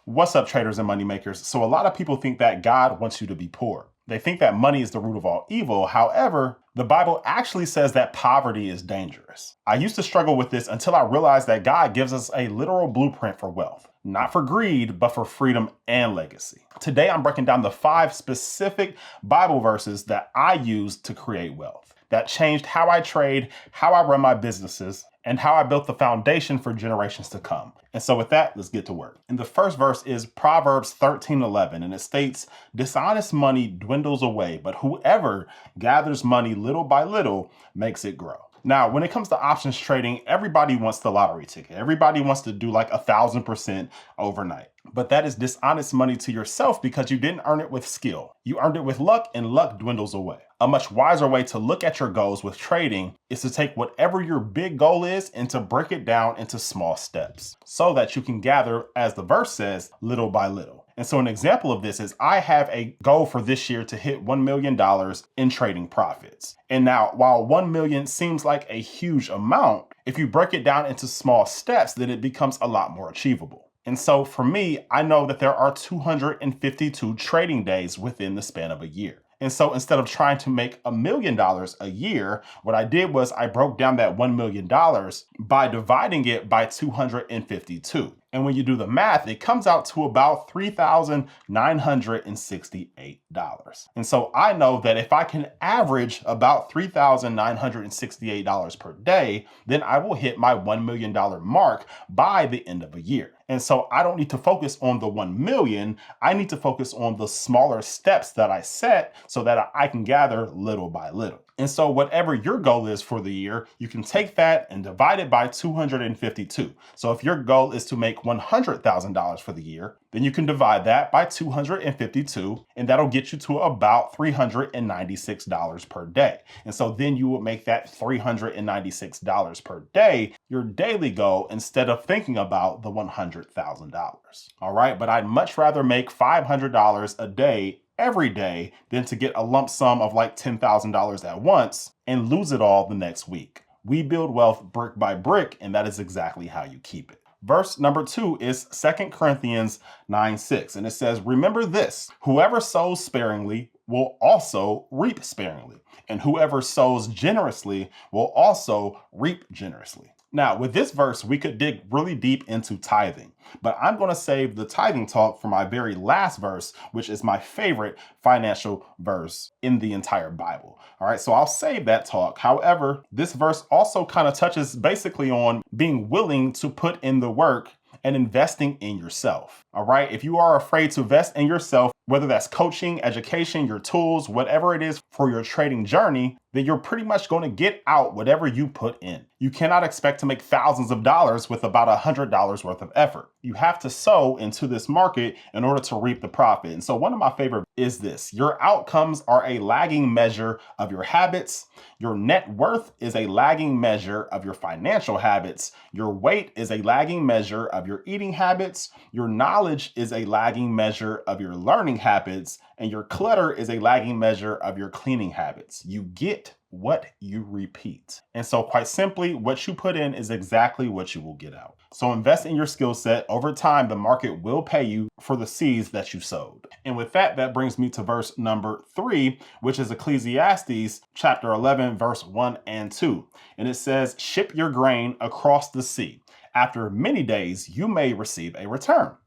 What's up, traders and money makers? So a lot of people think that God wants you to be poor. They think that money is the root of all evil. However, the Bible actually says that poverty is dangerous. I used to struggle with this until I realized that God gives us a literal blueprint for wealth, not for greed, but for freedom and legacy. Today, I'm breaking down the 5 specific Bible verses that I used to create wealth, that changed how I trade, how I run my businesses, and how I built the foundation for generations to come. And so with that, let's get to work. And the first verse is Proverbs 13:11, and it states, "Dishonest money dwindles away, but whoever gathers money little by little makes it grow." Now, when it comes to options trading, everybody wants the lottery ticket. Everybody wants to do like 1,000% overnight. But that is dishonest money to yourself because you didn't earn it with skill. You earned it with luck, and luck dwindles away. A much wiser way to look at your goals with trading is to take whatever your big goal is and to break it down into small steps so that you can gather, as the verse says, little by little. And so an example of this is I have a goal for this year to hit $1 million in trading profits. And now, while 1 million seems like a huge amount, if you break it down into small steps, then it becomes a lot more achievable. And so for me, I know that there are 252 trading days within the span of a year. And so instead of trying to make $1 million a year, what I did was I broke down that $1 million by dividing it by 252. And when you do the math, it comes out to about $3,968. And so I know that if I can average about $3,968 per day, then I will hit my $1 million mark by the end of a year. And so I don't need to focus on the 1 million. I need to focus on the smaller steps that I set so that I can gather little by little. And so whatever your goal is for the year, you can take that and divide it by 252. So if your goal is to make $100,000 for the year, then you can divide that by 252, and that'll get you to about $396 per day. And so then you will make that $396 per day your daily goal instead of thinking about the $100,000. All right, but I'd much rather make $500 a day every day than to get a lump sum of like $10,000 at once and lose it all the next week. We build wealth brick by brick, and that is exactly how you keep it. Verse number 2 is 2 Corinthians 9:6, and it says, "Remember this, whoever sows sparingly will also reap sparingly, and whoever sows generously will also reap generously." Now, with this verse, we could dig really deep into tithing, but I'm going to save the tithing talk for my very last verse, which is my favorite financial verse in the entire Bible. All right, so I'll save that talk. However, this verse also kind of touches basically on being willing to put in the work and investing in yourself. All right, if you are afraid to invest in yourself, whether that's coaching, education, your tools, whatever it is for your trading journey, then you're pretty much going to get out whatever you put in. You cannot expect to make thousands of dollars with about $100 worth of effort. You have to sow into this market in order to reap the profit. And so one of my favorite is this: your outcomes are a lagging measure of your habits. Your net worth is a lagging measure of your financial habits. Your weight is a lagging measure of your eating habits. Your knowledge is a lagging measure of your learning habits. And your clutter is a lagging measure of your cleaning habits. You get what you repeat. And so quite simply, what you put in is exactly what you will get out. So invest in your skill set. Over time, the market will pay you for the seeds that you sowed. And with that, that brings me to verse number 3, which is Ecclesiastes chapter 11, verse 1 and 2. And it says, "Ship your grain across the sea. After many days, you may receive a return.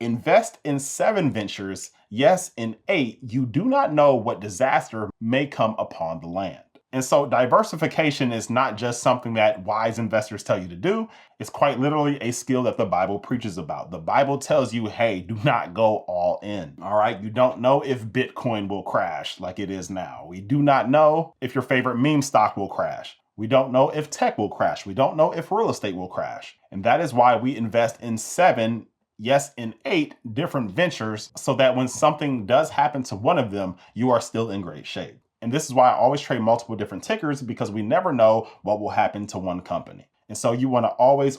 Invest in 7 ventures. Yes, in 8, you do not know what disaster may come upon the land." And so diversification is not just something that wise investors tell you to do. It's quite literally a skill that the Bible preaches about. The Bible tells you, hey, do not go all in. All right. You don't know if Bitcoin will crash like it is now. We do not know if your favorite meme stock will crash. We don't know if tech will crash. We don't know if real estate will crash. And that is why we invest in 7, yes, in 8 different ventures, so that when something does happen to one of them, you are still in great shape. And this is why I always trade multiple different tickers, because we never know what will happen to one company. And so you want to always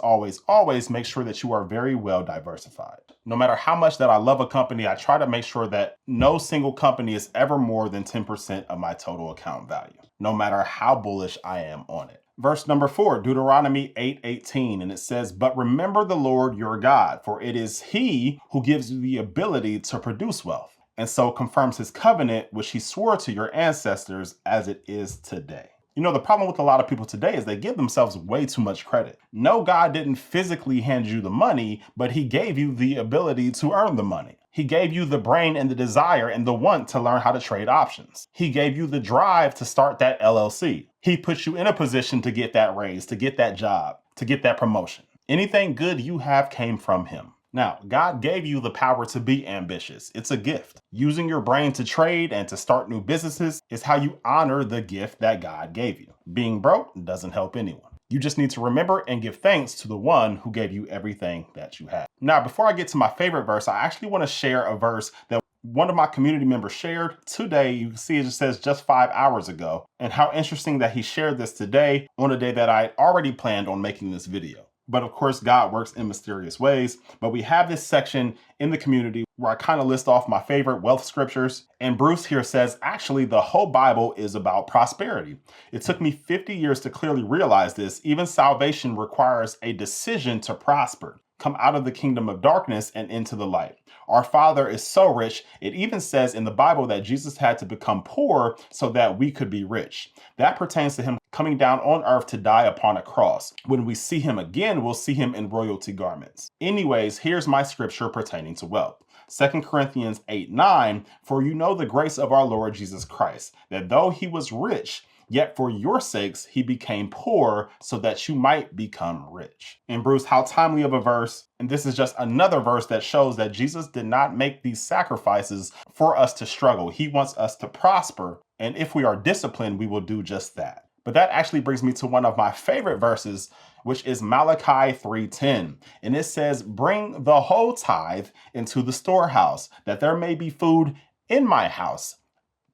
make sure that you are very well diversified. No matter how much that I love a company, I try to make sure that no single company is ever more than 10% of my total account value, no matter how bullish I am on it. Verse number 4, Deuteronomy 8:18, and it says, "But remember the Lord your God, for it is he who gives you the ability to produce wealth, and so confirms his covenant, which he swore to your ancestors as it is today." You know, the problem with a lot of people today is they give themselves way too much credit. No, God didn't physically hand you the money, but he gave you the ability to earn the money. He gave you the brain and the desire and the want to learn how to trade options. He gave you the drive to start that LLC. He put you in a position to get that raise, to get that job, to get that promotion. Anything good you have came from him. Now, God gave you the power to be ambitious. It's a gift. Using your brain to trade and to start new businesses is how you honor the gift that God gave you. Being broke doesn't help anyone. You just need to remember and give thanks to the one who gave you everything that you have. Now, before I get to my favorite verse, I actually want to share a verse that one of my community members shared today. You can see it just says just 5 hours ago, and how interesting that he shared this today on a day that I already planned on making this video. But of course, God works in mysterious ways. But we have this section in the community where I kind of list off my favorite wealth scriptures. And Bruce here says, actually, the whole Bible is about prosperity. It took me 50 years to clearly realize this. Even salvation requires a decision to prosper. Come out of the kingdom of darkness and into the light. Our Father is so rich, it even says in the Bible that Jesus had to become poor so that we could be rich. That pertains to him coming down on earth to die upon a cross. When we see him again, we'll see him in royalty garments. Anyways, here's my scripture pertaining to wealth. 2 Corinthians 8:9, "For you know the grace of our Lord Jesus Christ, that though he was rich, yet for your sakes he became poor so that you might become rich." And Bruce, how timely of a verse. And this is just another verse that shows that Jesus did not make these sacrifices for us to struggle. He wants us to prosper. And if we are disciplined, we will do just that. But that actually brings me to one of my favorite verses, which is Malachi 3:10. And it says, "Bring the whole tithe into the storehouse, that there may be food in my house.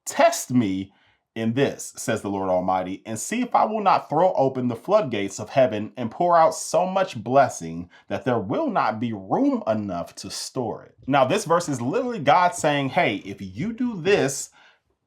Test me in this, says the Lord Almighty, and see if I will not throw open the floodgates of heaven and pour out so much blessing that there will not be room enough to store it." Now, this verse is literally God saying, hey, if you do this,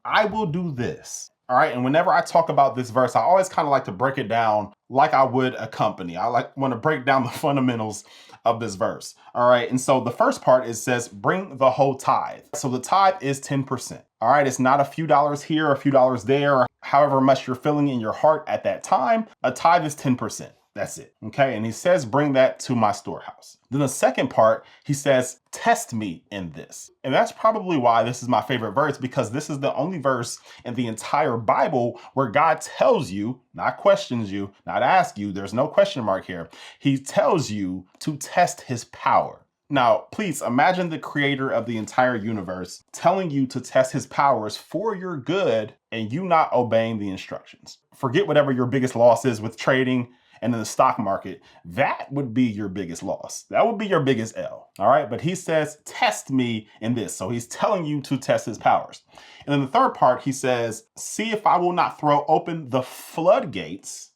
I will do this. All right. And whenever I talk about this verse, I always kind of like to break it down like I would a company. Want to break down the fundamentals of this verse. All right. And so the first part, it says, bring the whole tithe. So the tithe is 10%. All right. It's not a few dollars here, a few dollars there, or however much you're feeling in your heart at that time. A tithe is 10%. That's it. Okay. And he says, bring that to my storehouse. Then the second part, he says, test me in this. And that's probably why this is my favorite verse, because this is the only verse in the entire Bible where God tells you, not questions you, not ask you, there's no question mark here. He tells you to test his power. Now, please imagine the creator of the entire universe telling you to test his powers for your good and you not obeying the instructions. Forget whatever your biggest loss is with trading and in the stock market. That would be your biggest loss. That would be your biggest L. All right. But he says, test me in this. So he's telling you to test his powers. And then the third part, he says, see if I will not throw open the floodgates.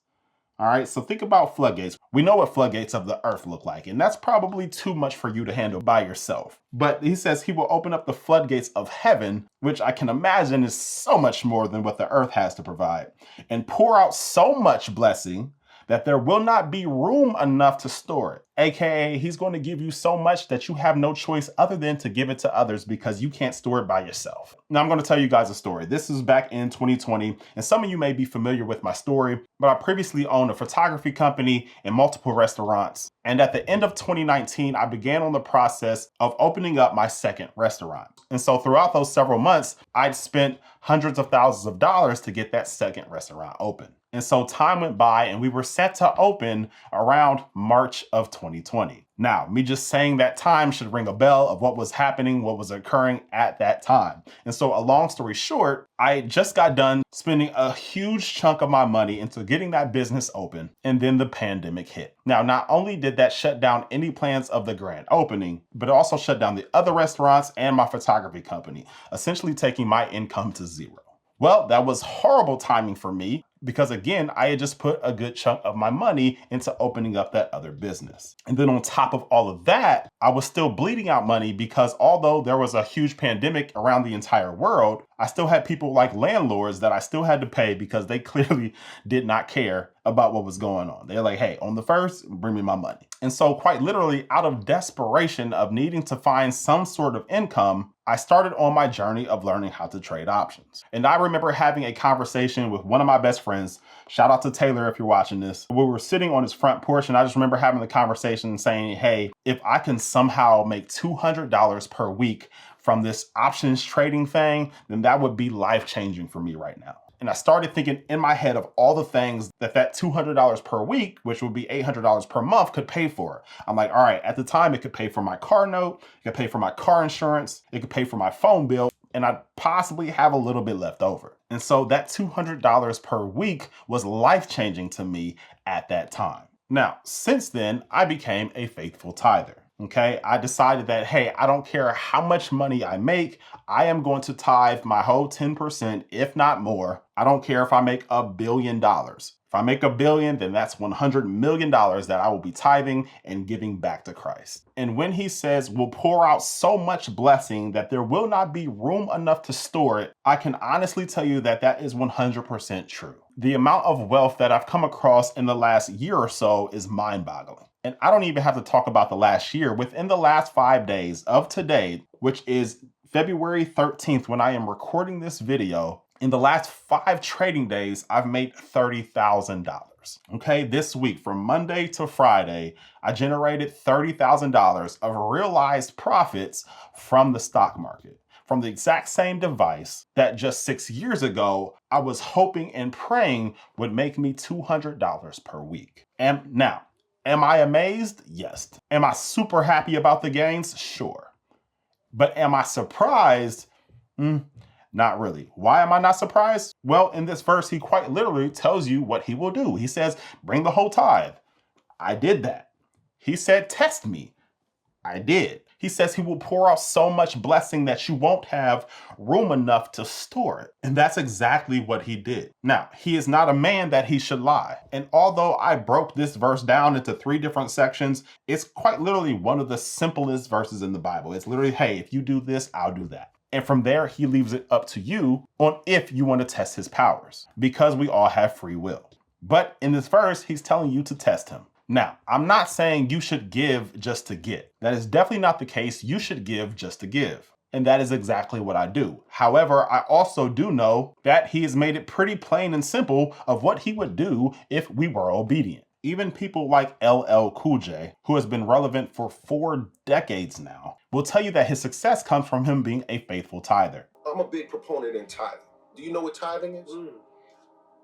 All right. So think about floodgates. We know what floodgates of the earth look like, and that's probably too much for you to handle by yourself. But he says he will open up the floodgates of heaven, which I can imagine is so much more than what the earth has to provide, and pour out so much blessing that there will not be room enough to store it. AKA, he's going to give you so much that you have no choice other than to give it to others because you can't store it by yourself. Now, I'm going to tell you guys a story. This is back in 2020, and some of you may be familiar with my story, but I previously owned a photography company and multiple restaurants. And at the end of 2019, I began on the process of opening up my second restaurant. And so throughout those several months, I'd spent hundreds of thousands of dollars to get that second restaurant open. And so time went by and we were set to open around March of 2020. Now, me just saying that time should ring a bell of what was happening, what was occurring at that time. And so a long story short, I just got done spending a huge chunk of my money into getting that business open, and then the pandemic hit. Now, not only did that shut down any plans of the grand opening, but it also shut down the other restaurants and my photography company, essentially taking my income to zero. Well, that was horrible timing for me, because again, I had just put a good chunk of my money into opening up that other business. And then on top of all of that, I was still bleeding out money because although there was a huge pandemic around the entire world, I still had people like landlords that I still had to pay because they clearly did not care about what was going on. They're like, hey, on the first, bring me my money. And so quite literally, out of desperation of needing to find some sort of income, I started on my journey of learning how to trade options. And I remember having a conversation with one of my best friends. Shout out to Taylor if you're watching this. We were sitting on his front porch and I just remember having the conversation and saying, hey, if I can somehow make $200 per week from this options trading thing, then that would be life-changing for me right now. And I started thinking in my head of all the things that $200 per week, which would be $800 per month, could pay for. I'm like, all right, at the time, it could pay for my car note, it could pay for my car insurance, it could pay for my phone bill, and I'd possibly have a little bit left over. And so that $200 per week was life-changing to me at that time. Now, since then, I became a faithful tither. Okay, I decided that, hey, I don't care how much money I make, I am going to tithe my whole 10%, if not more. I don't care if I make $1 billion. If I make $1 billion, then that's $100 million that I will be tithing and giving back to Christ. And when he says we'll pour out so much blessing that there will not be room enough to store it, I can honestly tell you that that is 100% true. The amount of wealth that I've come across in the last year or so is mind-boggling. And I don't even have to talk about the last year. Within the last 5 days of today, which is February 13th, when I am recording this video, in the last 5 trading days, I've made $30,000. Okay, this week from Monday to Friday, I generated $30,000 of realized profits from the stock market, from the exact same device that just 6 years ago, I was hoping and praying would make me $200 per week. And now, am I amazed? Yes. Am I super happy about the gains? Sure. But am I surprised? Not really. Why am I not surprised? Well, in this verse, he quite literally tells you what he will do. He says, bring the whole tithe. I did that. He said, test me. I did. He says he will pour out so much blessing that you won't have room enough to store it. And that's exactly what he did. Now, he is not a man that he should lie. And although I broke this verse down into 3 different sections, it's quite literally one of the simplest verses in the Bible. It's literally, hey, if you do this, I'll do that. And from there, he leaves it up to you on if you want to test his powers, because we all have free will. But in this verse, he's telling you to test him. Now, I'm not saying you should give just to get. That is definitely not the case. You should give just to give. And that is exactly what I do. However, I also do know that he has made it pretty plain and simple of what he would do if we were obedient. Even people like LL Cool J, who has been relevant for 4 decades now, will tell you that his success comes from him being a faithful tither. I'm a big proponent in tithing. Do you know what tithing is?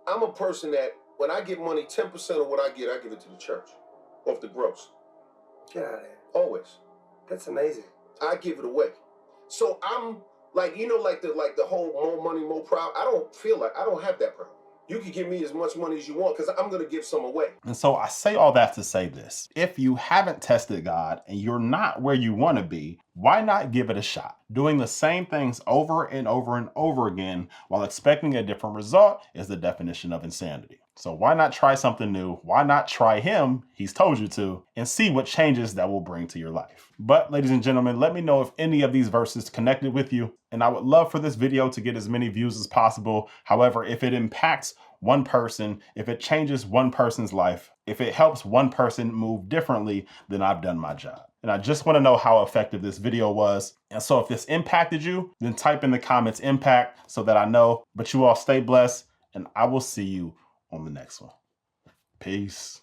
I'm a person that when I get money, 10% of what I give it to the church, off the gross. Get out of here. Always. That's amazing. I give it away. So I'm like, like the whole more money, more proud. I don't have that problem. You can give me as much money as you want because I'm going to give some away. And so I say all that to say this. If you haven't tested God and you're not where you want to be, why not give it a shot? Doing the same things over and over and over again while expecting a different result is the definition of insanity. So why not try something new? Why not try him? He's told you to, and see what changes that will bring to your life. But ladies and gentlemen, let me know if any of these verses connected with you. And I would love for this video to get as many views as possible. However, if it impacts one person, if it changes one person's life, if it helps one person move differently, then I've done my job. And I just want to know how effective this video was. And so if this impacted you, then type in the comments impact so that I know. But you all stay blessed, and I will see you on the next one. Peace.